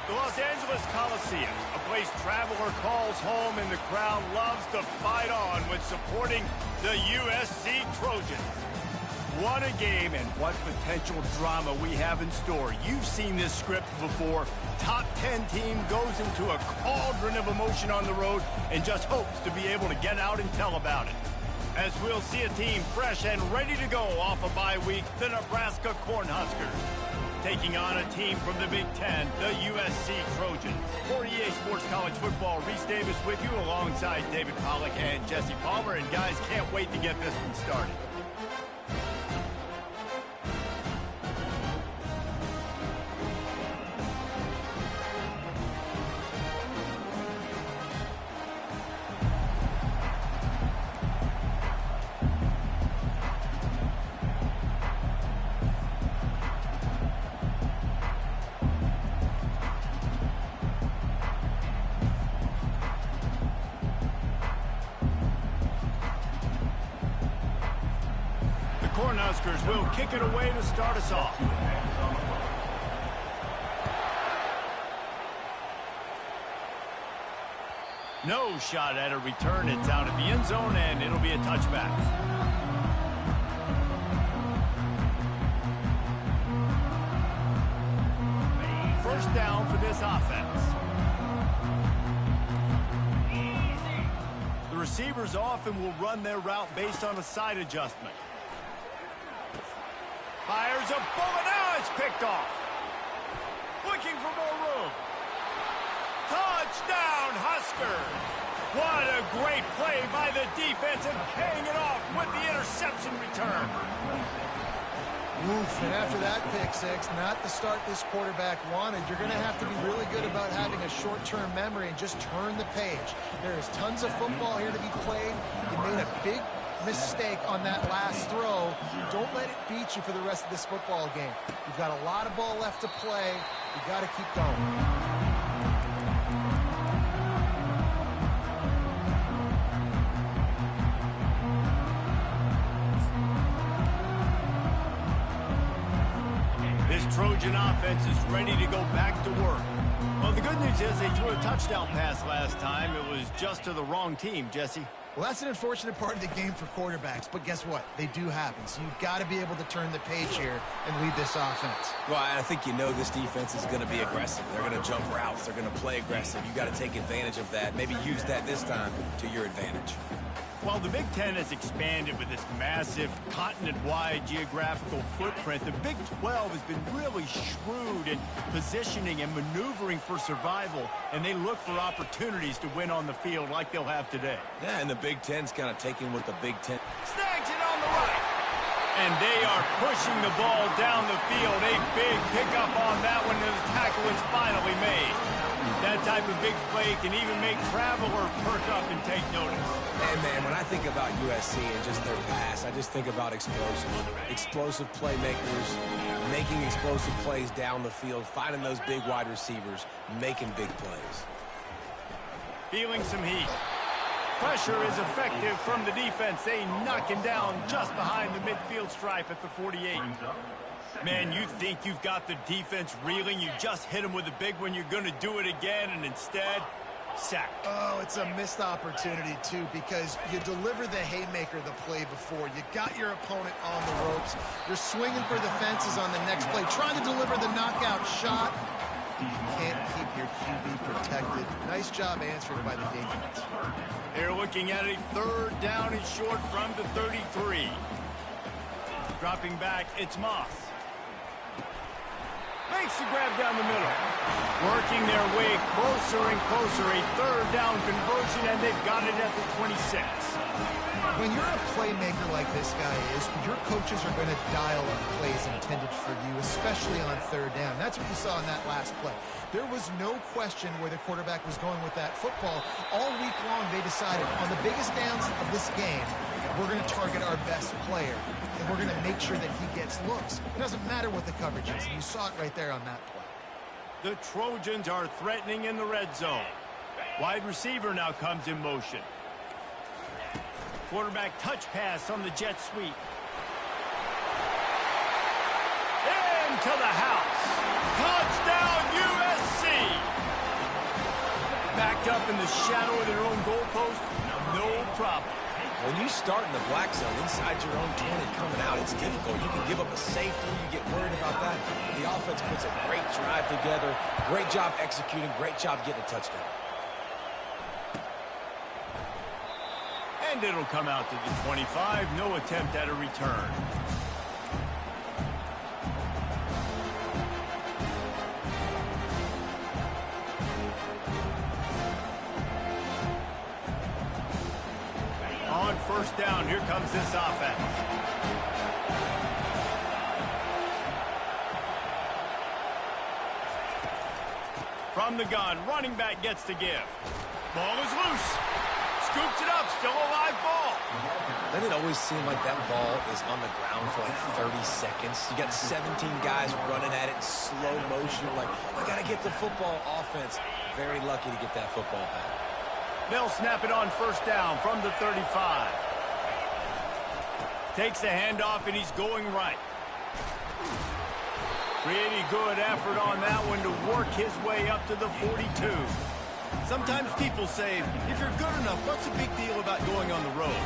The Los Angeles Coliseum, a place traveler calls home and the crowd loves to fight on when supporting the USC Trojans. What a game and what potential drama we have in store. You've seen this script before. Top 10 team goes into a cauldron of emotion on the road and just hopes to be able to get out and tell about it. As we'll see a team fresh and ready to go off a bye week, the Nebraska Cornhuskers. Taking on a team from the Big Ten, the USC Trojans. For EA Sports College Football, Reese Davis with you alongside David Pollack and Jesse Palmer. And guys, can't wait to get this one started. Cornhuskers will kick it away to start us off. No shot at a return. It's out of the end zone, and it'll be a touchback. First down for this offense. The receivers often will run their route based on a side adjustment. Fires a bullet. Now it's picked off. Looking for more room. Touchdown, Huskers. What a great play by the defense and paying it off with the interception return. Oof, and after that pick six, not the start this quarterback wanted. You're going to have to be really good about having a short-term memory and just turn the page. There is tons of football here to be played. You made a big mistake on that last throw. Don't let it beat you for the rest of this football game. You've got a lot of ball left to play. You've got to keep going. This Trojan offense is ready to go back to work. Well, the good news is they threw a touchdown pass last time. It was just to the wrong team, Jesse. Well, that's an unfortunate part of the game for quarterbacks, but guess what? They do happen. So you've got to be able to turn the page here and lead this offense. Well, I think you know this defense is going to be aggressive. They're going to jump routes. They're going to play aggressive. You got to take advantage of that. Maybe use that this time to your advantage. While the Big Ten has expanded with this massive continent-wide geographical footprint, the Big 12 has been really shrewd in positioning and maneuvering for survival, and they look for opportunities to win on the field like they'll have today. Yeah, and the Big Ten's kind of taking what the Big Ten snags it on the right. And they are pushing the ball down the field. A big pickup on that one, and the tackle is finally made. That type of big play can even make travelers perk up and take notice. And man, when I think about USC and just their pass, I just think about explosive playmakers, making explosive plays down the field, finding those big wide receivers, making big plays. Feeling some heat. Pressure is effective from the defense. They knock him down just behind the midfield stripe at the 48. Man, you think you've got the defense reeling. You just hit them with a big one. You're going to do it again, and instead, sack. Oh, it's a missed opportunity, too, because you deliver the haymaker the play before. You got your opponent on the ropes. You're swinging for the fences on the next play, trying to deliver the knockout shot. You can't keep your QB protected. Nice job answering by the defense. They're looking at a third down and short from the 33. Dropping back, it's Moss. Makes the grab down the middle. Working their way closer and closer. A third down conversion, and they've got it at the 26. When you're a playmaker like this guy is, your coaches are going to dial up plays intended for you, especially on third down. That's what you saw in that last play. There was no question where the quarterback was going with that football. All week long, they decided on the biggest downs of this game, we're going to target our best player, and we're going to make sure that he gets looks. It doesn't matter what the coverage is, and you saw it right there on that play. The Trojans are threatening in the red zone. Wide receiver now comes in motion. Quarterback touch pass on the jet sweep. Into the house. Touchdown USC. Backed up in the shadow of their own goalpost, no problem. When you start in the black zone inside your own 20 coming out, it's difficult. You can give up a safety. You get worried about that. The offense puts a great drive together. Great job executing. Great job getting a touchdown. And it'll come out to the 25. No attempt at a return. On first down, here comes this offense. From the gun, running back gets to give. Ball is loose. Scoops it up, still a live ball. Doesn't it always seem like that ball is on the ground for like 30 seconds? You got 17 guys running at it in slow motion. Like, I got to get the football. Offense, very lucky to get that football back. They'll snap it on first down from the 35. Takes the handoff, and he's going right. Pretty good effort on that one to work his way up to the 42. Sometimes people say, if you're good enough, what's the big deal about going on the road?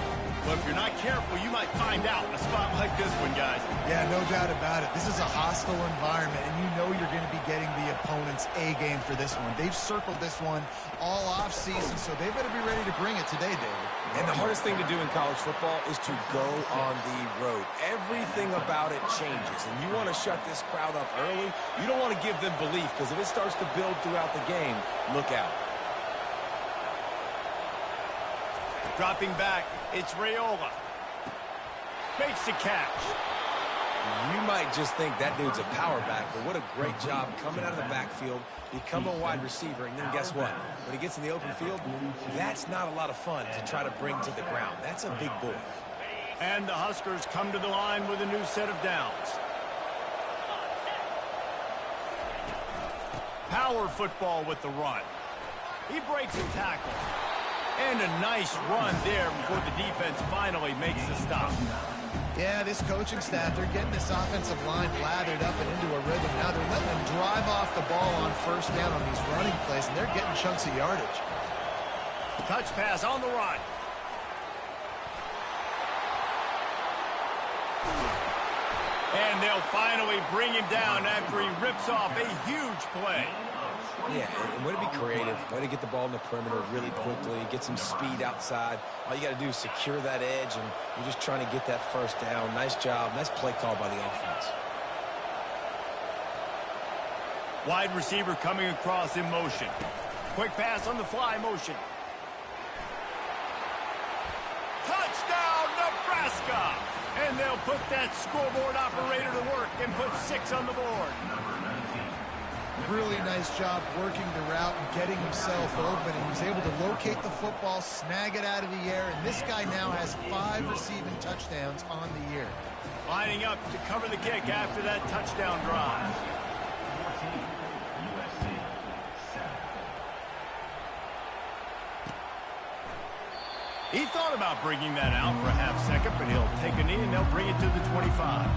But if you're not careful, you might find out in a spot like this one, guys. Yeah, no doubt about it. This is a hostile environment, and you know you're going to be getting the opponent's A game for this one. They've circled this one all offseason, so they better be ready to bring it today, David. And the hardest thing to do in college football is to go on the road. Everything about it changes, and you want to shut this crowd up early. You don't want to give them belief, because if it starts to build throughout the game, look out. Dropping back, it's Raiola. Makes the catch. You might just think that dude's a power back, but what a great job coming out of the backfield, become a wide receiver, and then guess what? When he gets in the open field, that's not a lot of fun to try to bring to the ground. That's a big boy. And the Huskers come to the line with a new set of downs. Power football with the run. He breaks a tackle. And a nice run there before the defense finally makes the stop. Yeah, this coaching staff, they're getting this offensive line lathered up and into a rhythm. Now they're letting them drive off the ball on first down on these running plays, and they're getting chunks of yardage. Touch pass on the run. And they'll finally bring him down after he rips off a huge play. Yeah, and way to be creative, way to get the ball in the perimeter really quickly, get some speed outside. All you got to do is secure that edge, and you're just trying to get that first down. Nice job. Nice play call by the offense. Wide receiver coming across in motion. Quick pass on the fly motion. Touchdown, Nebraska! And they'll put that scoreboard operator to work and put 6 on the board. Really nice job working the route and getting himself open. He was able to locate the football, snag it out of the air, and this guy now has 5 receiving touchdowns on the year. Lining up to cover the kick after that touchdown drive. He thought about bringing that out for a half second, but he'll take a knee and they'll bring it to the 25.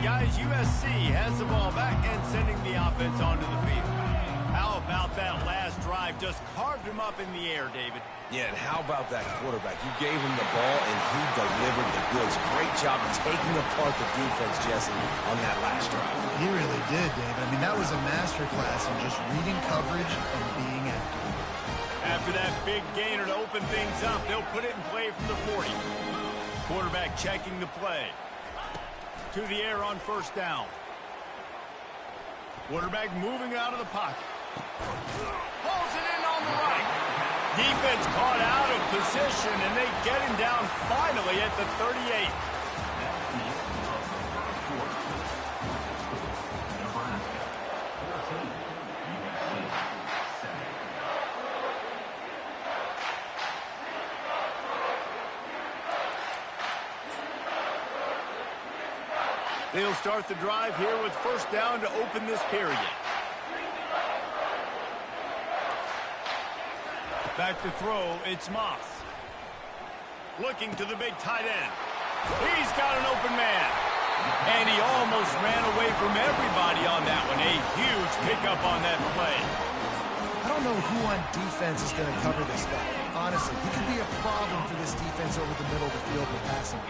Guys, USC has the ball back and sending the offense onto the field. How about that last drive? Just carved him up in the air, David. Yeah, and how about that quarterback? You gave him the ball, and he delivered the goods. Great job taking apart the defense, Jesse, on that last drive. He really did, David. I mean, that was a masterclass in just reading coverage and being accurate. After that big gainer to open things up, they'll put it in play from the 40. Quarterback checking the play. To the air on first down. Quarterback moving out of the pocket. Pulls it in on the right. Defense caught out of position, and they get him down finally at the 38. They'll start the drive here with first down to open this period. Back to throw, it's Moss. Looking to the big tight end. He's got an open man. And he almost ran away from everybody on that one. A huge pickup on that play. I don't know who on defense is going to cover this guy. Honestly, he could be a problem for this defense over the middle of the field with passing.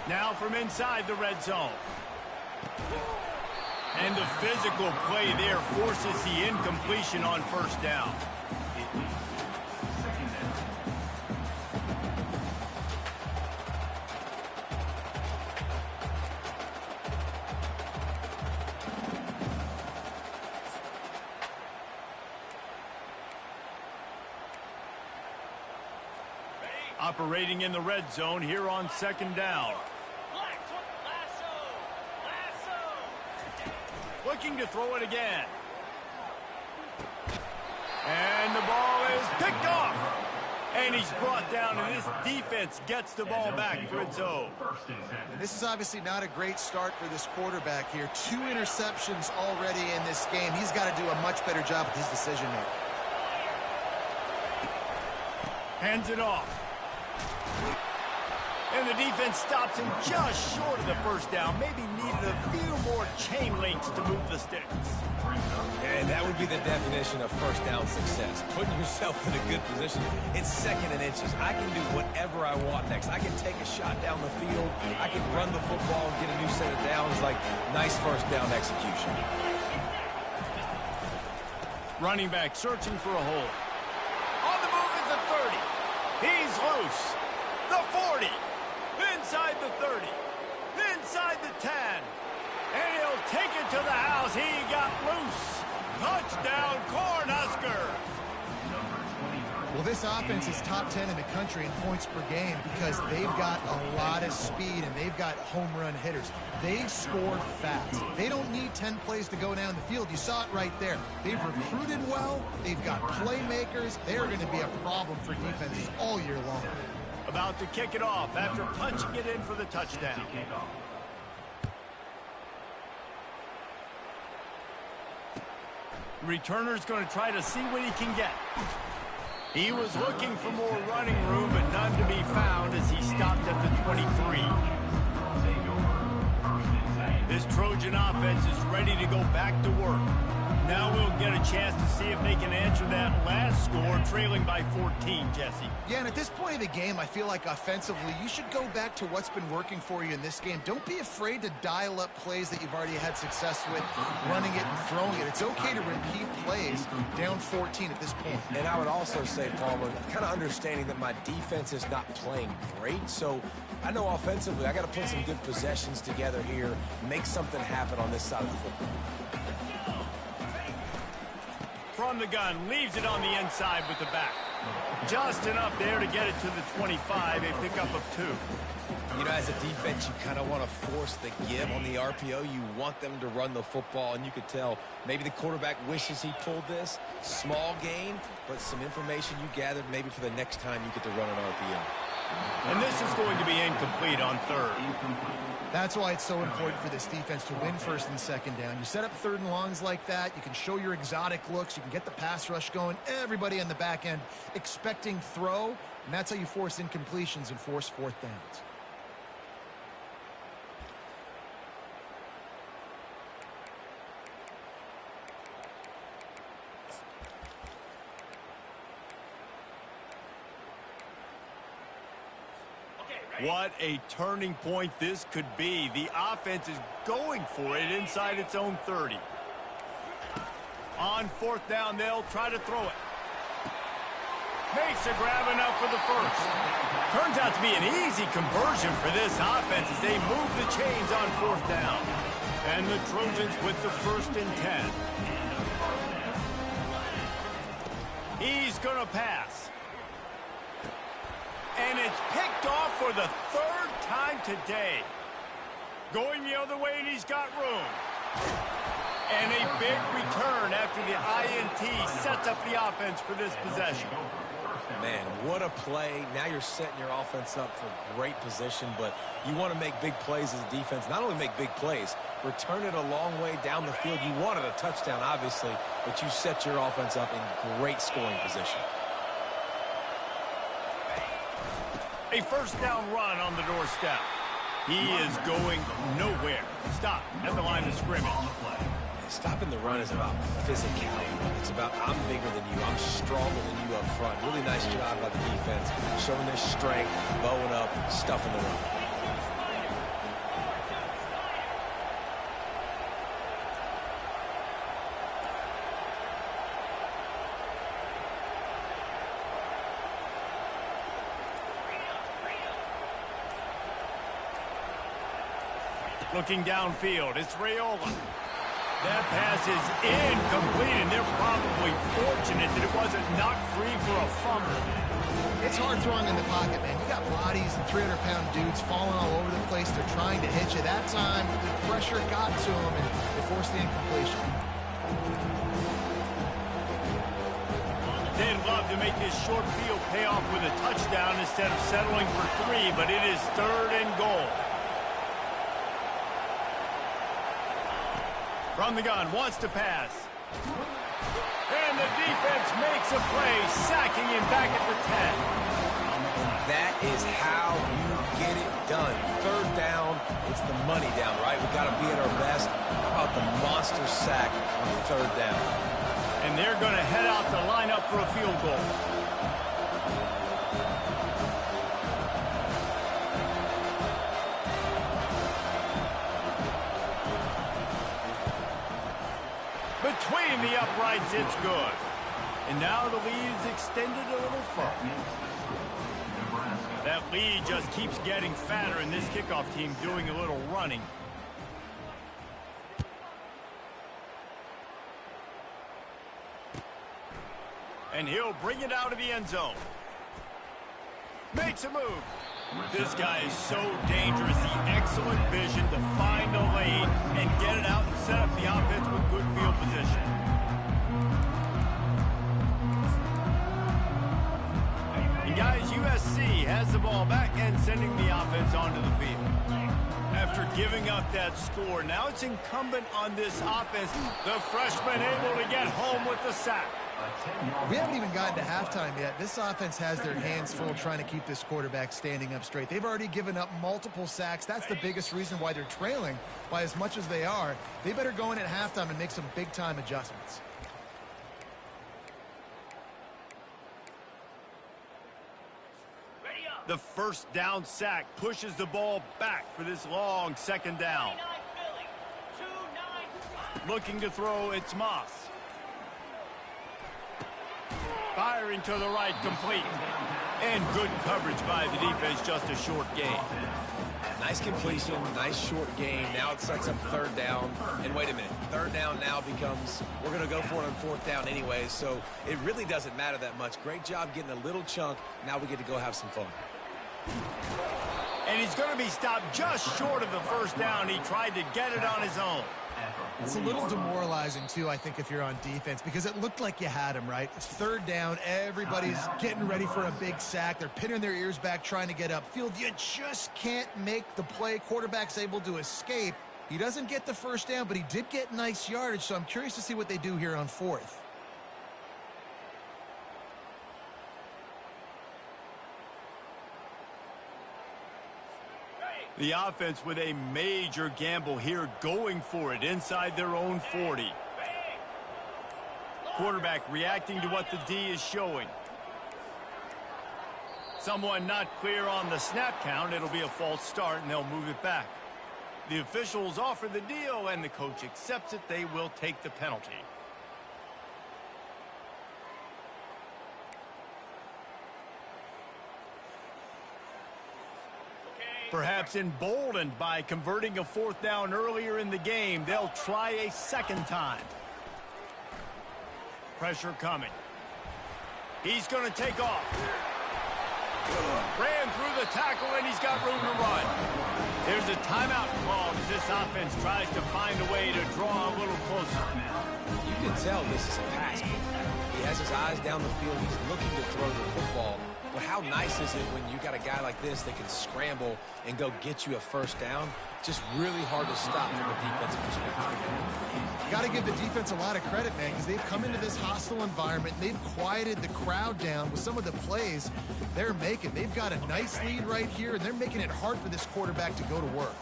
Now from inside the red zone. And the physical play there forces the incompletion on first down. Operating in the red zone here on second down. Looking to throw it again. And the ball is picked off. And he's brought down, and this defense gets the ball back to its own. And this is obviously not a great start for this quarterback here. 2 interceptions already in this game. He's got to do a much better job with his decision-making. Hands it off. And the defense stops him just short of the first down. Maybe needed a few more chain links to move the sticks. And that would be the definition of first down success. Putting yourself in a good position. It's 2nd and inches. I can do whatever I want next. I can take a shot down the field. I can run the football and get a new set of downs. Like, nice first down execution. Running back searching for a hole. On the move is the 30. He's loose. The 40. Inside the 30. Inside the 10. And he'll take it to the house. He got loose. Touchdown, Cornhuskers. Well, this offense is top 10 in the country in points per game because they've got a lot of speed and they've got home run hitters. They score fast. They don't need 10 plays to go down the field. You saw it right there. They've recruited well. They've got playmakers. They're going to be a problem for defenses all year long. About to kick it off after punching it in for the touchdown. Returner's going to try to see what he can get. He was looking for more running room, but none to be found as he stopped at the 23. This Trojan offense is ready to go back to work. Now we'll get a chance to see if they can answer that last score, trailing by 14, Jesse. Yeah, and at this point of the game, I feel like offensively, you should go back to what's been working for you in this game. Don't be afraid to dial up plays that you've already had success with, running it and throwing it. It's okay to repeat plays down 14 at this point. And I would also say, Palmer, kind of understanding that my defense is not playing great, so I know offensively I got to put some good possessions together here, make something happen on this side of the football. From the gun, leaves it on the inside with the back. Just enough there to get it to the 25, a pickup of 2. You know, as a defense, you kind of want to force the give on the RPO. You want them to run the football, and you could tell maybe the quarterback wishes he pulled this. Small gain, but some information you gathered maybe for the next time you get to run an RPO. And this is going to be incomplete on 3rd. That's why it's so important for this defense to win 1st and 2nd down. You set up 3rd and longs like that. You can show your exotic looks. You can get the pass rush going. Everybody on the back end expecting throw. And that's how you force incompletions and force 4th downs. What a turning point this could be. The offense is going for it inside its own 30. On 4th down, they'll try to throw it. Makes a grab enough for the 1st. Turns out to be an easy conversion for this offense as they move the chains on 4th down. And the Trojans with the 1st and 10. He's going to pass. And it's picked off for the 3rd time today. Going the other way, and he's got room. And a big return after the INT sets up the offense for this possession. Man, what a play. Now you're setting your offense up for great position, but you want to make big plays as a defense. Not only make big plays, return it a long way down the field. You wanted a touchdown, obviously, but you set your offense up in great scoring position. A first down run on the doorstep. He is going nowhere. Stop at the line of scrimmage. Stopping the run is about physicality. It's about I'm bigger than you. I'm stronger than you up front. Really nice job by the defense, showing their strength, bowing up, stuffing the run. Looking downfield, it's Raiola. That pass is incomplete, and they're probably fortunate that it wasn't knocked free for a fumble. It's hard throwing in the pocket, man. You got bodies and 300-pound dudes falling all over the place. They're trying to hit you. That time, the pressure got to them, and they forced the incompletion. They'd love to make this short field pay off with a touchdown instead of settling for 3, but it is 3rd and goal. From the gun, wants to pass. And the defense makes a play, sacking him back at the 10. That is how you get it done. 3rd down, it's the money down, right? We've got to be at our best. How about the monster sack on 3rd down? And they're going to head out to line up for a field goal. Between the uprights, it's good. And now the lead is extended a little further. That lead just keeps getting fatter, and this kickoff team doing a little running. And he'll bring it out of the end zone. Makes a move. This guy is so dangerous. The excellent vision to find a lane and get it out and set up the offense with good field position. And guys, USC has the ball back and sending the offense onto the field. After giving up that score, now it's incumbent on this offense. The freshman able to get home with the sack. We haven't even gotten to halftime yet. This offense has their hands full trying to keep this quarterback standing up straight. They've already given up multiple sacks. That's the biggest reason why they're trailing by as much as they are. They better go in at halftime and make some big-time adjustments. The first down sack pushes the ball back for this long 2nd down. Looking to throw, it's Moss. Firing to the right, complete. And good coverage by the defense, just a short gain. Nice completion, nice short gain. Now it sets up 3rd down. And wait a minute, 3rd down now becomes, we're going to go for it on 4th down anyways, so it really doesn't matter that much. Great job getting a little chunk. Now we get to go have some fun. And he's going to be stopped just short of the 1st down. He tried to get it on his own. It's a little demoralizing, too, I think, if you're on defense, because it looked like you had him, right? It's 3rd down. Everybody's getting ready for a big sack. They're pinning their ears back, trying to get upfield. You just can't make the play. Quarterback's able to escape. He doesn't get the 1st down, but he did get nice yardage, so I'm curious to see what they do here on 4th. The offense with a major gamble here, going for it inside their own 40. Quarterback reacting to what the D is showing. Someone not clear on the snap count. It'll be a false start, and they'll move it back. The officials offer the deal, and the coach accepts it. They will take the penalty. Perhaps emboldened by converting a 4th down earlier in the game, they'll try a 2nd time. Pressure coming. He's going to take off. Ran through the tackle, and he's got room to run. There's a timeout called as this offense tries to find a way to draw a little closer. You can tell this is a pass game. He has his eyes down the field. He's looking to throw the football. But how nice is it when you got a guy like this that can scramble and go get you a first down? Just really hard to stop from a defensive perspective. Got to give the defense a lot of credit, man, because they've come into this hostile environment. They've quieted the crowd down with some of the plays they're making. They've got a nice lead right here, and they're making it hard for this quarterback to go to work.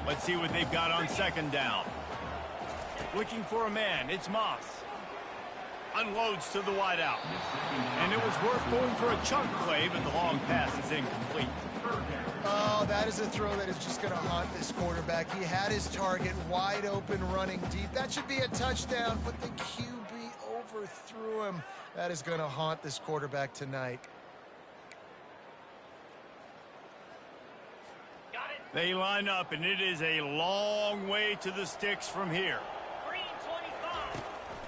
Let's see what they've got on second down. Looking for a man. It's Moss. Unloads to the wideout. And it was worth going for a chunk play, but the long pass is incomplete. Oh, that is a throw that is just going to haunt this quarterback. He had his target wide open, running deep. That should be a touchdown, but the QB overthrew him. That is going to haunt this quarterback tonight. They line up, and it is a long way to the sticks from here.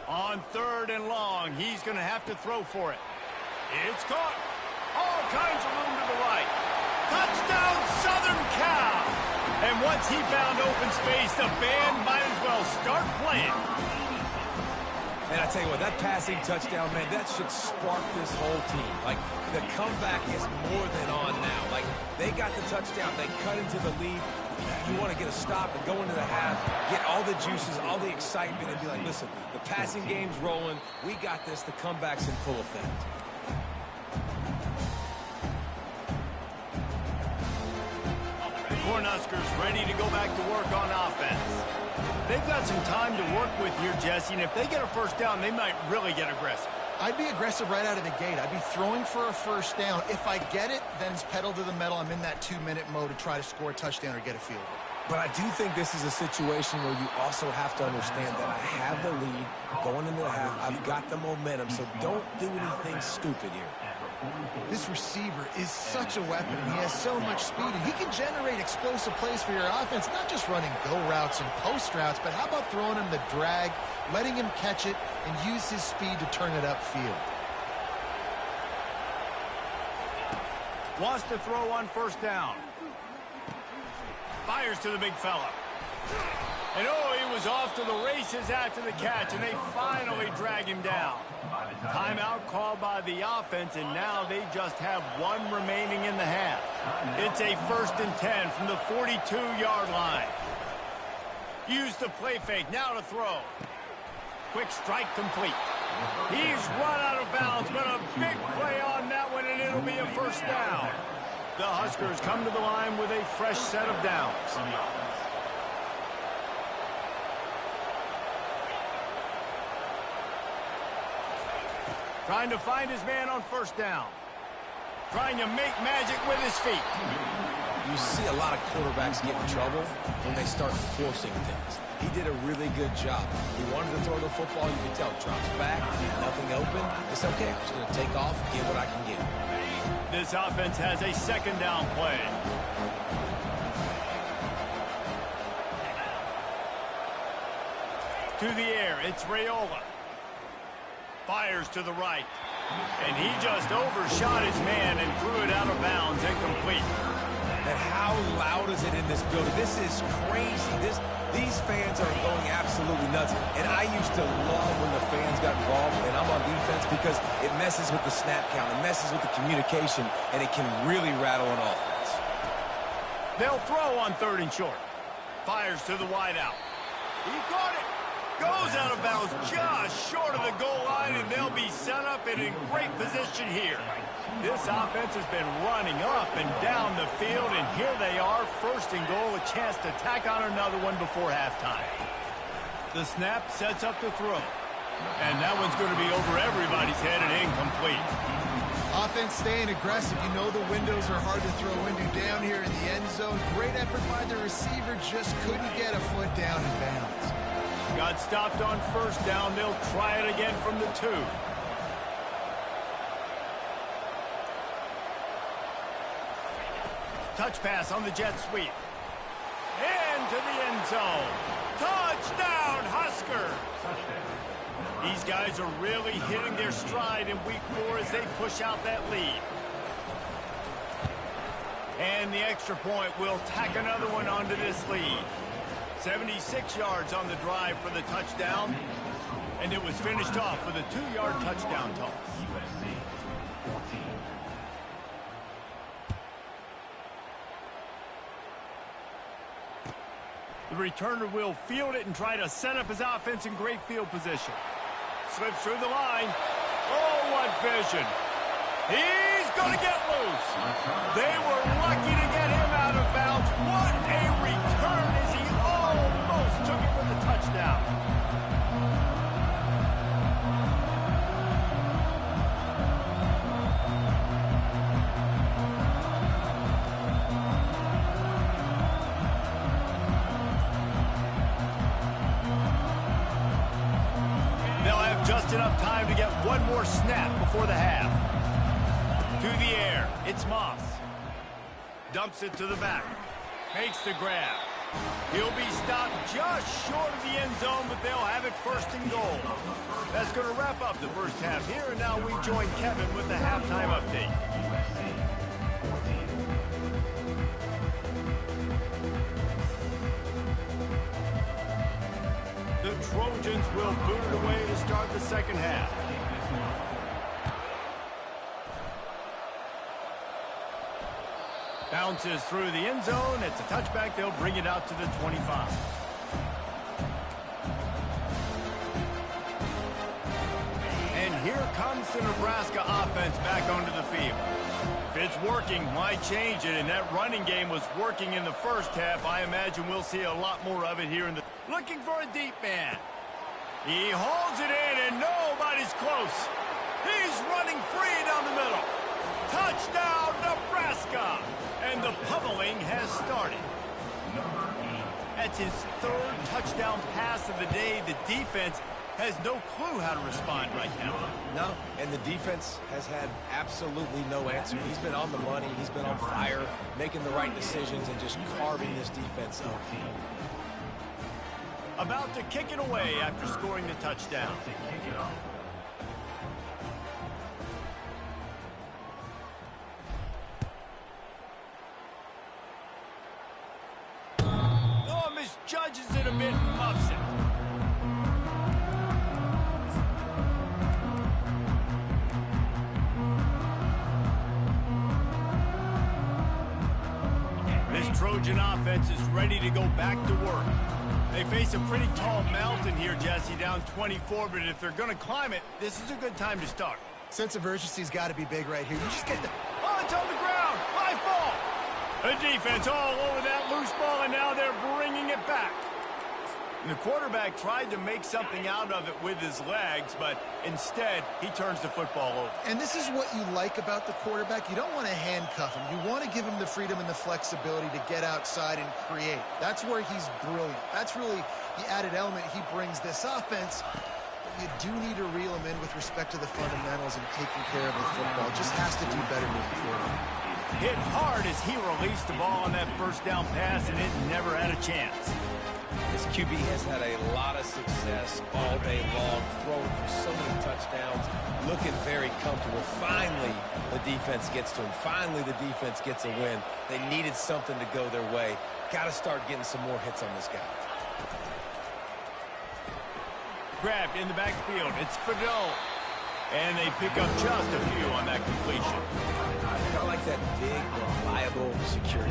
On third and long, he's going to have to throw for it. It's caught. All kinds of room to the right. Touchdown, Southern Cal. And once he found open space, the band might as well start playing. And I tell you what, that passing touchdown, man, that should spark this whole team. Like, the comeback is more than on now. Like, they got the touchdown. They cut into the lead. You want to get a stop and go into the half, get all the juices, all the excitement, and be like, listen, the passing game's rolling. We got this. The comeback's in full effect. The Cornhuskers ready to go back to work on offense. They've got some time to work with here, Jesse, and if they get a first down, they might really get aggressive. I'd be aggressive right out of the gate. I'd be throwing for a first down. If I get it, then it's pedal to the metal. I'm in that 2-minute mode to try to score a touchdown or get a field goal. But I do think this is a situation where you also have to understand that I have the lead going into the half. I've got the momentum, so don't do anything stupid here. This receiver is such a weapon, and he has so much speed, and he can generate explosive plays for your offense, not just running go routes and post routes, but how about throwing him the drag, letting him catch it, and use his speed to turn it upfield. Wants to throw on first down. Fires to the big fella. And oh, he was off to the races after the catch, and they finally drag him down. Timeout called by the offense, and now they just have one remaining in the half. It's a 1st and 10 from the 42-yard line. Use the play fake, now to throw. Quick strike complete. He's run out of bounds, but a big play on that one, and it'll be a first down. The Huskers come to the line with a fresh set of downs. Trying to find his man on first down. Trying to make magic with his feet. You see a lot of quarterbacks get in trouble when they start forcing things. He did a really good job. He wanted to throw the football. You can tell. Drops back. Nothing open. It's okay. I'm just going to take off and get what I can get. This offense has a second down play. To the air. It's Raiola. Fires to the right. And he just overshot his man and threw it out of bounds, incomplete. And how loud is it in this building? This is crazy. These fans are going absolutely nuts. And I used to love when the fans got involved, and I'm on defense, because it messes with the snap count. It messes with the communication, and it can really rattle an offense. They'll throw on 3rd and short. Fires to the wideout. He caught it. Goes out of bounds just short of the goal line, and they'll be set up and in great position here. This offense has been running up and down the field, and here they are, 1st and goal, a chance to tack on another one before halftime. The snap sets up the throw, and that one's going to be over everybody's head and incomplete. Offense staying aggressive. You know the windows are hard to throw into down here in the end zone. Great effort by the receiver, just couldn't get a foot down in bounds. Got stopped on first down. They'll try it again from the 2. Touch pass on the jet sweep. Into the end zone. Touchdown, Huskers! These guys are really hitting their stride in week 4 as they push out that lead. And the extra point will tack another one onto this lead. 76 yards on the drive for the touchdown, and it was finished off with a 2-yard touchdown toss. The returner will field it and try to set up his offense in great field position. Slips through the line. Oh, what vision. He's going to get loose. They were lucky to get him out of bounds. What a return as he almost took it for the touchdown. Just enough time to get one more snap before the half. To the air, it's Moss. Dumps it to the back. Makes the grab. He'll be stopped just short of the end zone, but they'll have it first and goal. That's going to wrap up the first half here, and now we join Kevin with the halftime update. The Trojans will boot it away to start the second half. Bounces through the end zone. It's a touchback. They'll bring it out to the 25. And here comes the Nebraska offense back onto the field. If it's working, why change it? And that running game was working in the first half. I imagine we'll see a lot more of it here in the... Looking for a deep man. He hauls it in, and nobody's close. He's running free down the middle. Touchdown, Nebraska! And the pummeling has started. That's his third touchdown pass of the day. The defense has no clue how to respond right now. No, and the defense has had absolutely no answer. He's been on the money. He's been on fire, making the right decisions and just carving this defense up. About to kick it away after scoring the touchdown. Oh, misjudges it a bit and muffs it. This Trojan offense is ready to go back to work. They face a pretty tall mountain here, Jesse, down 24, but if they're going to climb it, this is a good time to start. Sense of urgency's got to be big right here. You just get the... Oh, it's on the ground. Live ball. The defense all over that loose ball, and now they're bringing it back. And the quarterback tried to make something out of it with his legs, but instead, he turns the football over. And this is what you like about the quarterback. You don't want to handcuff him. You want to give him the freedom and the flexibility to get outside and create. That's where he's brilliant. That's really the added element he brings this offense. You do need to reel him in with respect to the fundamentals and taking care of the football. Just has to do better moving forward. Hit hard as he released the ball on that first down pass, and it never had a chance. This QB has had a lot of success all day long, throwing for so many touchdowns, looking very comfortable. Finally, the defense gets to him. Finally, the defense gets a win. They needed something to go their way. Got to start getting some more hits on this guy. Grabbed in the backfield. It's Fidel. And they pick up just a few on that completion. I like that big, reliable security.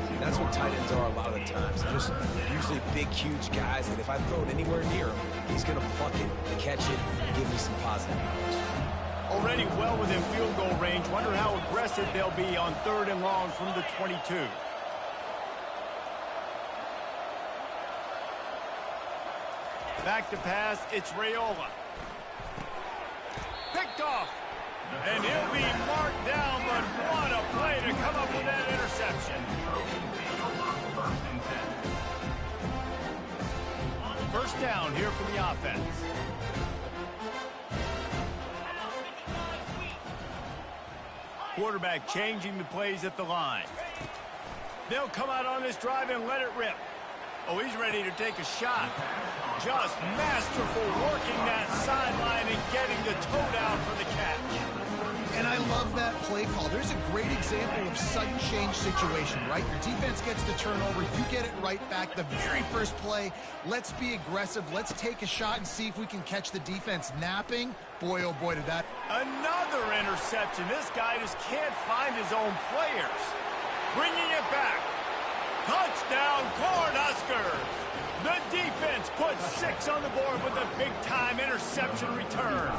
And that's what tight ends are a lot of the times. They're just usually big, huge guys, and if I throw it anywhere near him, he's going to pluck it, catch it, and give me some positive numbers. Already well within field goal range. Wonder how aggressive they'll be on 3rd and long from the 22. Back to pass, it's Raiola. Picked off. And he'll be marked down, but what a play to come up with that interception. First down here for the offense. Quarterback changing the plays at the line. They'll come out on this drive and let it rip. Oh, he's ready to take a shot. Just masterful working that sideline and getting the toe down for the catch. And I love that play call. There's a great example of sudden change situation, right? Your defense gets the turnover. You get it right back. The very first play, let's be aggressive. Let's take a shot and see if we can catch the defense napping. Boy, oh boy, did that. Another interception. This guy just can't find his own players. Bringing it back. Touchdown, Cornhuskers! The defense puts 6 on the board with a big-time interception return.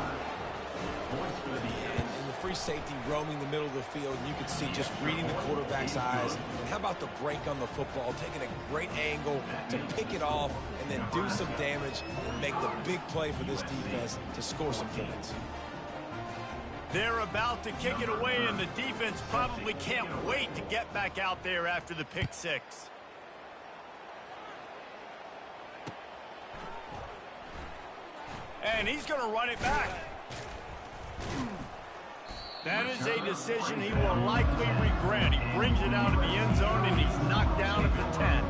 And the free safety roaming the middle of the field, and you can see just reading the quarterback's eyes. And how about the break on the football, taking a great angle to pick it off and then do some damage and make the big play for this defense to score some points. They're about to kick it away, and the defense probably can't wait to get back out there after the pick 6. And he's going to run it back. That is a decision he will likely regret. He brings it out of the end zone, and he's knocked down at the 10.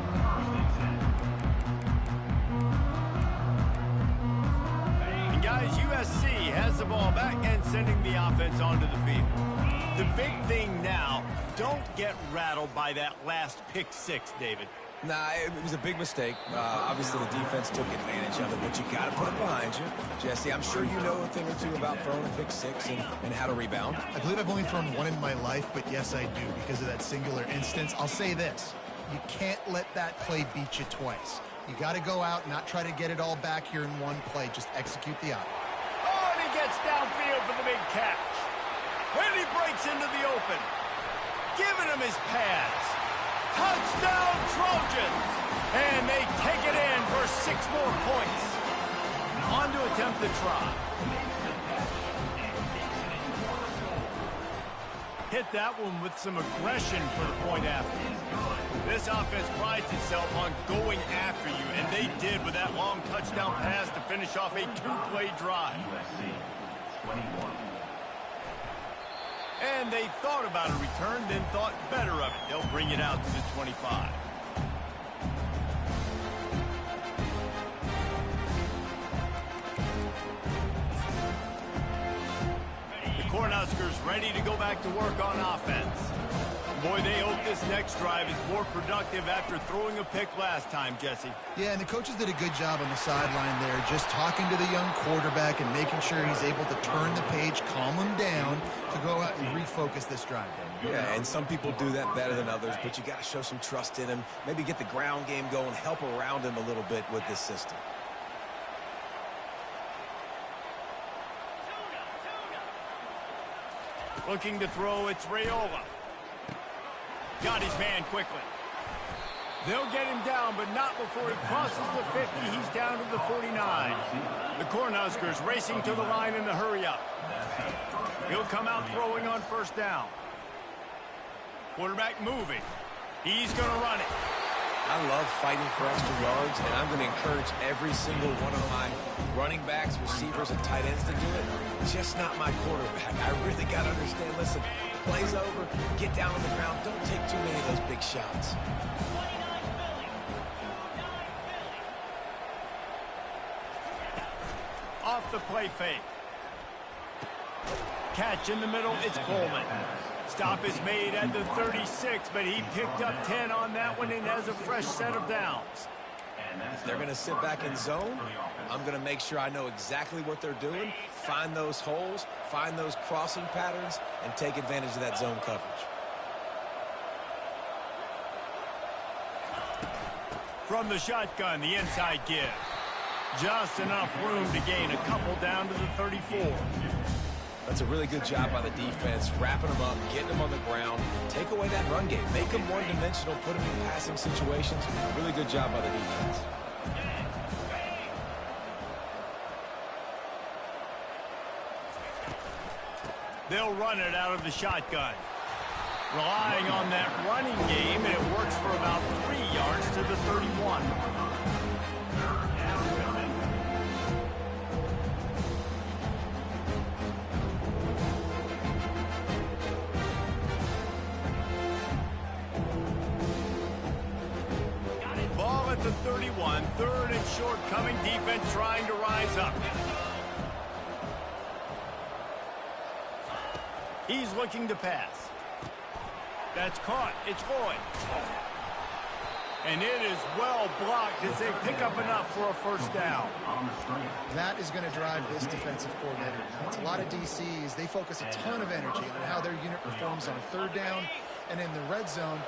And guys, USC has the ball back and sending the offense onto the field. The big thing now, don't get rattled by that last pick 6, David. Nah, it was a big mistake. Obviously, the defense took advantage of it, but you got to put it behind you. Jesse, I'm sure you know a thing or two about throwing a pick 6 and how to rebound. I believe I've only thrown one in my life, but yes, I do because of that singular instance. I'll say this. You can't let that play beat you twice. You got to go out and not try to get it all back here in one play. Just execute the out. Oh, and he gets downfield for the big catch. And he breaks into the open. Giving him his pads. Touchdown, Trojans! And they take it in for 6 more points. On to attempt the try. Hit that one with some aggression for the point after. This offense prides itself on going after you, and they did with that long touchdown pass to finish off a 2-play drive. And they thought about a return, then thought better of it. They'll bring it out to the 25. The Cornhuskers ready to go back to work on offense. Boy, they hope this next drive is more productive after throwing a pick last time, Jesse. Yeah, and the coaches did a good job on the sideline there, just talking to the young quarterback and making sure he's able to turn the page, calm him down to go out and refocus this drive. Yeah, and some people do that better than others, but you got to show some trust in him, maybe get the ground game going, help around him a little bit with this system. Looking to throw, it's Raiola. Got his man quickly. They'll get him down, but not before he crosses the 50. He's down to the 49. The Cornhuskers racing to the line in the hurry-up. He'll come out throwing on first down. Quarterback moving. He's going to run it. I love fighting for extra yards, and I'm going to encourage every single one of my running backs, receivers, and tight ends to do it. Just not my quarterback. I really got to understand, listen, play's over, get down on the ground, don't take too many of those big shots. Off the play fake. Catch in the middle, it's Coleman. Stop is made at the 36, but he picked up 10 on that one and has a fresh set of downs. If they're going to sit back in zone, I'm going to make sure I know exactly what they're doing, find those holes, find those crossing patterns, and take advantage of that zone coverage. From the shotgun, the inside give. Just enough room to gain a couple down to the 34. That's a really good job by the defense, wrapping them up, getting them on the ground, take away that run game, make them one-dimensional, put them in passing situations. Really good job by the defense. They'll run it out of the shotgun. Relying on that running game, and it works for about 3 yards to the 31. Ball at the 31, third and short coming, defense trying to rise up. He's looking to pass. That's caught. It's Lloyd. And it is well blocked as they pick up enough for a first down. That is going to drive this defensive coordinator. Now, it's a lot of DCs. They focus a ton of energy on how their unit performs on third down and in the red zone.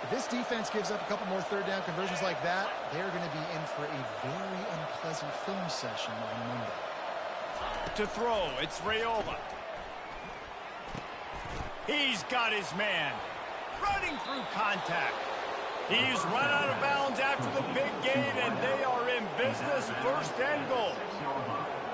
If this defense gives up a couple more third down conversions like that, they're going to be in for a very unpleasant film session on Monday. To throw, it's Raiola. He's got his man. Running through contact. He's run out of bounds after the big gain, and they are in business, first and goal.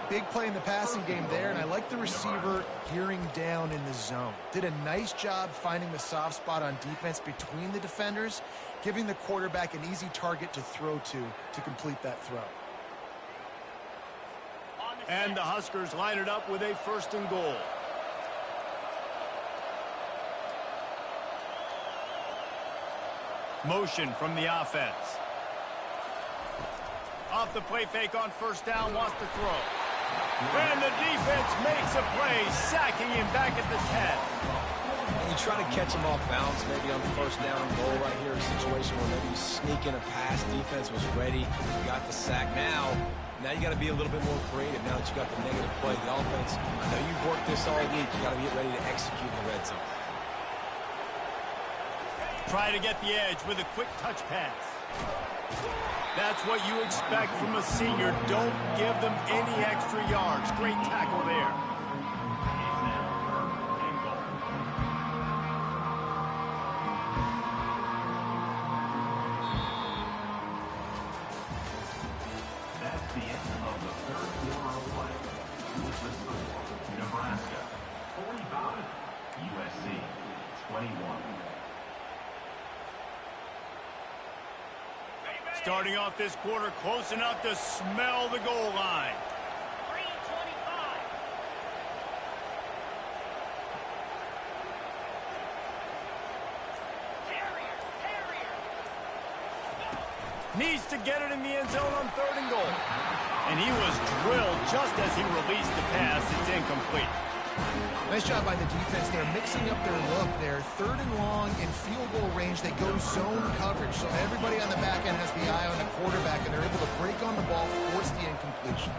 Big play in the passing game there, and I like the receiver gearing down in the zone. Did a nice job finding the soft spot on defense between the defenders, giving the quarterback an easy target to throw to complete that throw. And the Huskers line it up with a first and goal. Motion from the offense. Off the play fake on first down, wants to throw. And the defense makes a play, sacking him back at the 10. And you try to catch him off balance, maybe on the first down and goal right here, a situation where maybe you sneak in a pass, defense was ready, you got the sack. Now you got to be a little bit more creative now that you got the negative play. The offense, I know you've worked this all week, you got to get ready to execute in the red zone. Try to get the edge with a quick touch pass. That's what you expect from a senior. Don't give them any extra yards. Great tackle there. That's the end of the third quarter of play. With the score, Nebraska 45, USC 21. Starting off this quarter close enough to smell the goal line. 3:25. Needs to get it in the end zone on third and goal. And he was drilled just as he released the pass. It's incomplete. Nice job by the defense there, mixing up their look there. Third and long in field goal range, they go zone coverage. So everybody on the back end has the eye on the quarterback, and they're able to break on the ball, force the incompletion.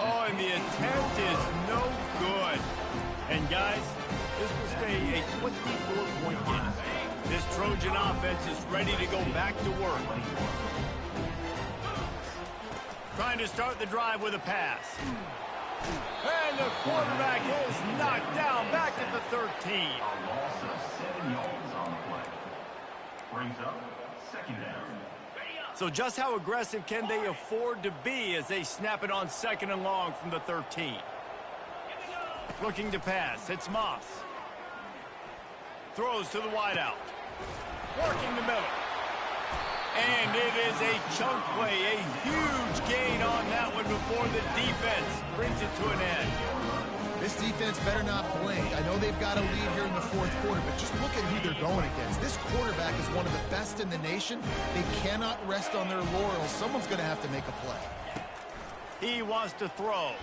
Oh, and the attempt is no good. And guys, this will stay a 24-point game. This Trojan offense is ready to go back to work. Trying to start the drive with a pass. And the quarterback is knocked down back at the 13. A loss of 7 yards on the play. Brings up second down. So just how aggressive can they afford to be as they snap it on second and long from the 13? Looking to pass, it's Moss. Throws to the wideout. Working the middle. And it is a chunk play, a huge gain on that one before the defense brings it to an end. This defense better not blink. I know they've got a lead here in the fourth quarter, but just look at who they're going against. This quarterback is one of the best in the nation. They cannot rest on their laurels. Someone's going to have to make a play. He wants to throw.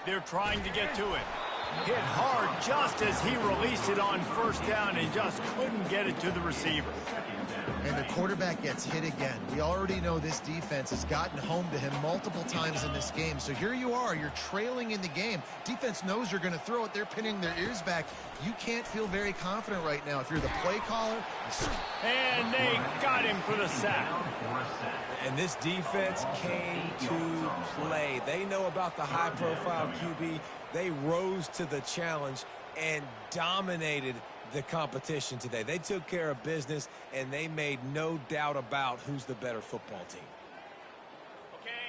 They're trying to get to it. Hit hard just as he released it on first down and just couldn't get it to the receiver. And the quarterback gets hit again. We already know this defense has gotten home to him multiple times in this game. So here you are, you're trailing in the game. Defense knows you're going to throw it. They're pinning their ears back. You can't feel very confident right now if you're the play caller. And they got him for the sack. And this defense came to play. They know about the high-profile QB. They rose to the challenge and dominated the competition today. They took care of business, and they made no doubt about who's the better football team.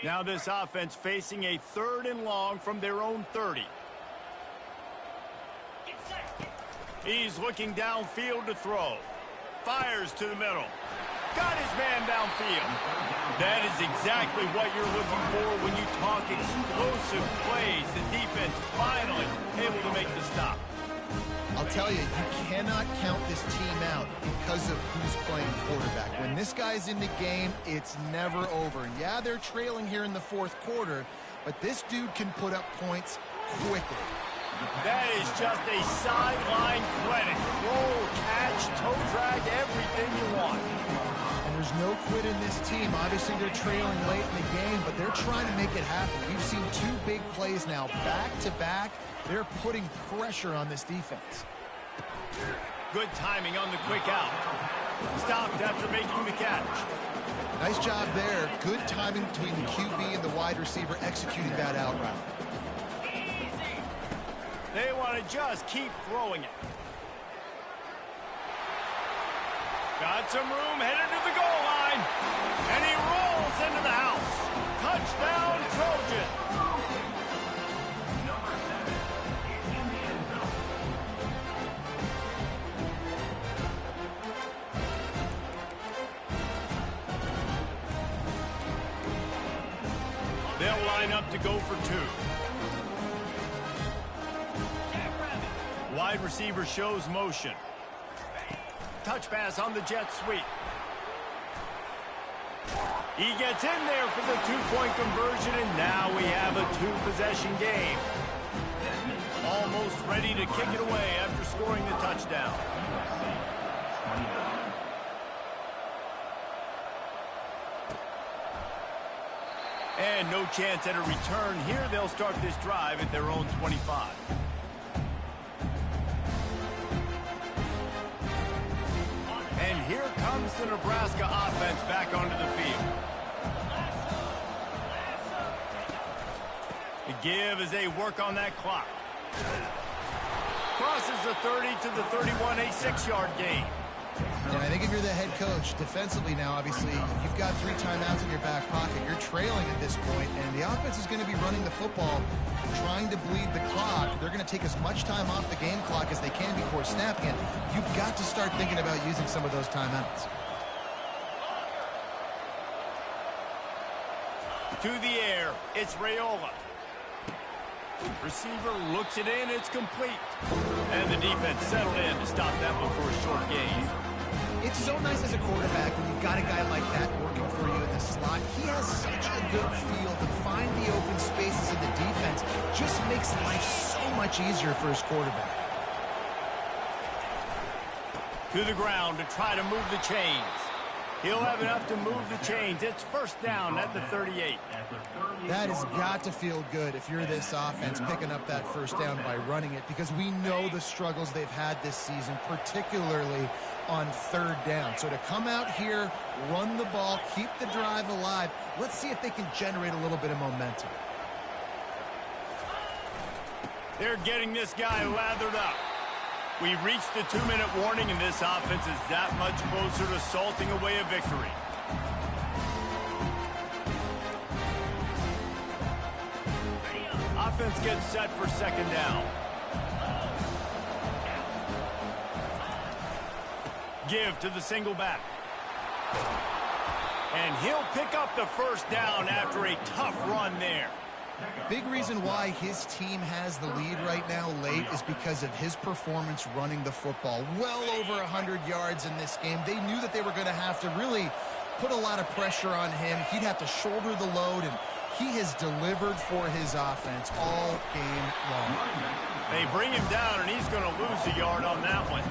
Now this offense facing a third and long from their own 30. He's looking downfield to throw. Fires to the middle. Got his man downfield. That is exactly what you're looking for when you talk explosive plays. The defense finally able to make the stop. I'll tell you, you cannot count this team out because of who's playing quarterback. When this guy's in the game, it's never over. Yeah, they're trailing here in the fourth quarter, but this dude can put up points quickly. That is just a sideline clinic. Roll, catch, toe drag, everything you want. And there's no quit in this team. Obviously, they're trailing late in the game, but they're trying to make it happen. We've seen 2 big plays now, back-to-back. They're putting pressure on this defense. Good timing on the quick out. Stopped after making the catch. Nice job there. Good timing between the QB and the wide receiver executing that out route. They want to just keep throwing it. Got some room, headed to the goal line. And he rolls into the house. Touchdown, Trojans. Number 7 is in the end zone. They'll line up to go for 2. Wide receiver shows motion. Touch pass on the jet sweep. He gets in there for the 2-point conversion, and now we have a 2-possession game. Almost ready to kick it away after scoring the touchdown. And no chance at a return here. They'll start this drive at their own 25. And here comes the Nebraska offense back onto the field. The give as they work on that clock. Crosses the 30 to the 31, a 6-yard gain. And I think if you're the head coach, defensively now, obviously, you've got 3 timeouts in your back pocket. You're trailing at this point, and the offense is going to be running the football, trying to bleed the clock. They're going to take as much time off the game clock as they can before snapping it. You've got to start thinking about using some of those timeouts. To the air, it's Raiola. Receiver looks it in, it's complete. And the defense settled in to stop that one for a short gain. It's so nice as a quarterback when you've got a guy like that working for you in the slot. He has such a good feel to find the open spaces in the defense. Just makes life so much easier for his quarterback. To the ground to try to move the chains. He'll have enough to move the chains. It's first down at the 38. That has got to feel good if you're this offense picking up that first down by running it, because we know the struggles they've had this season, particularly on 3rd down. So to come out here, run the ball, keep the drive alive, let's see if they can generate a little bit of momentum. They're getting this guy lathered up. We've reached the 2-minute warning, and this offense is that much closer to salting away a victory. Offense gets set for 2nd down. Give to the single back. And he'll pick up the first down after a tough run there. Big reason why his team has the lead right now late is because of his performance running the football. Well over 100 yards in this game. They knew that they were going to have to really put a lot of pressure on him. He'd have to shoulder the load, and he has delivered for his offense all game long. They bring him down, and he's going to lose a yard on that one.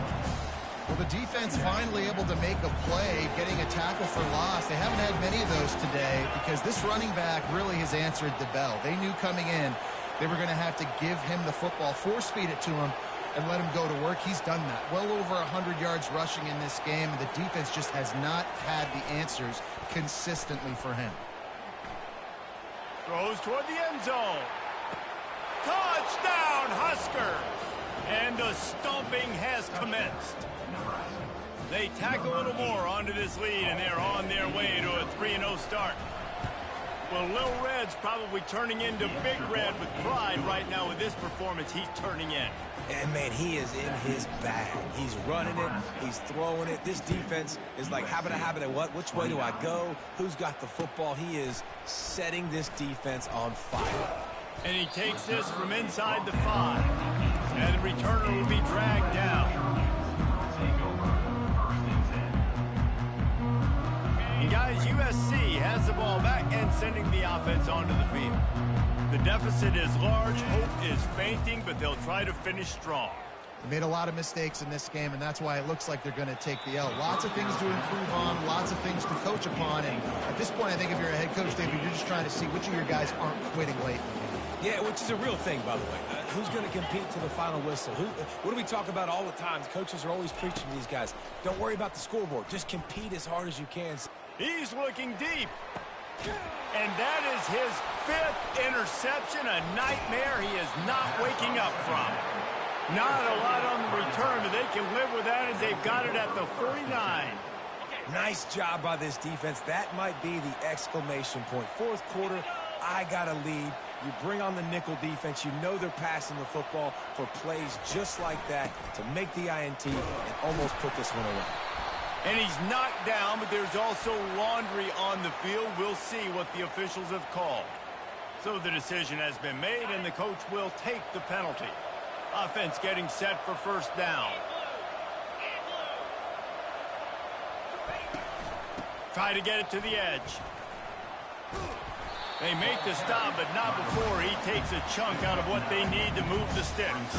Well, the defense finally able to make a play, getting a tackle for loss. They haven't had many of those today because this running back really has answered the bell. They knew coming in they were going to have to give him the football, force feed it to him, and let him go to work. He's done that. Well over 100 yards rushing in this game, and the defense just has not had the answers consistently for him. Throws toward the end zone. Touchdown, Huskers! And the stomping has commenced. They tack a little more onto this lead, and they're on their way to a 3-0 start. Well, Lil Red's probably turning into Big Red with pride right now with this performance he's turning in. And, man, he is in his bag. He's running it. He's throwing it. This defense is like, habit, what? Which way do I go? Who's got the football? He is setting this defense on fire. And he takes this from inside the 5. And the returner will be dragged down. And guys, USC has the ball back and sending the offense onto the field. The deficit is large, hope is fainting, but they'll try to finish strong. They made a lot of mistakes in this game, and that's why it looks like they're going to take the L. Lots of things to improve on, lots of things to coach upon, and at this point, I think if you're a head coach, David, you're just trying to see which of your guys aren't quitting late. Yeah, which is a real thing, by the way. Who's going to compete to the final whistle? What do we talk about all the time? Coaches are always preaching to these guys. Don't worry about the scoreboard. Just compete as hard as you can. He's looking deep. And that is his 5th interception, a nightmare he is not waking up from. Not a lot on the return, but they can live with that as they've got it at the 49. Nice job by this defense. That might be the exclamation point. Fourth quarter, I got a lead. You bring on the nickel defense. You know they're passing the football for plays just like that to make the INT and almost put this one away. And he's knocked down, but there's also laundry on the field. We'll see what the officials have called. So the decision has been made, and the coach will take the penalty. Offense getting set for first down. Try to get it to the edge. They make the stop, but not before he takes a chunk out of what they need to move the sticks.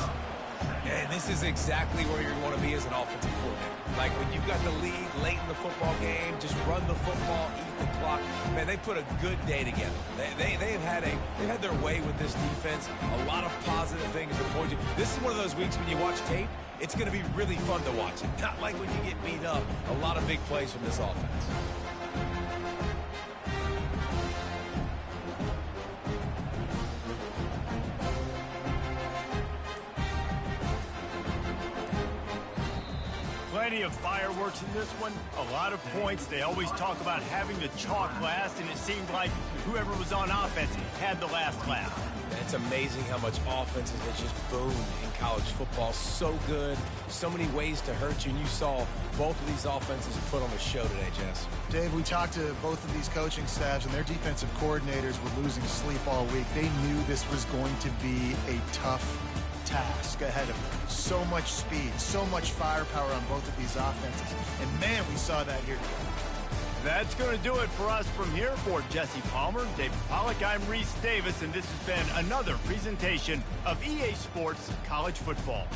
And this is exactly where you want to be as an offensive coordinator. Like when you've got the lead late in the football game, just run the football, eat the clock. Man, they put a good day together. They've had their way with this defense. A lot of positive things to point to. This is one of those weeks when you watch tape, it's going to be really fun to watch it. Not like when you get beat up. A lot of big plays from this offense. Plenty of fireworks in this one, a lot of points. They always talk about having the chalk last, and it seemed like whoever was on offense had the last laugh. It's amazing how much offenses have just boomed in college football. So good, so many ways to hurt you, and you saw both of these offenses put on a show today, Jess. Dave, we talked to both of these coaching staffs, and their defensive coordinators were losing sleep all week. They knew this was going to be a tough task ahead of them. So much speed, so much firepower on both of these offenses. And man, we saw that here today. That's going to do it for us from here. For Jesse Palmer, David Pollack, I'm Reese Davis, and this has been another presentation of EA Sports College Football.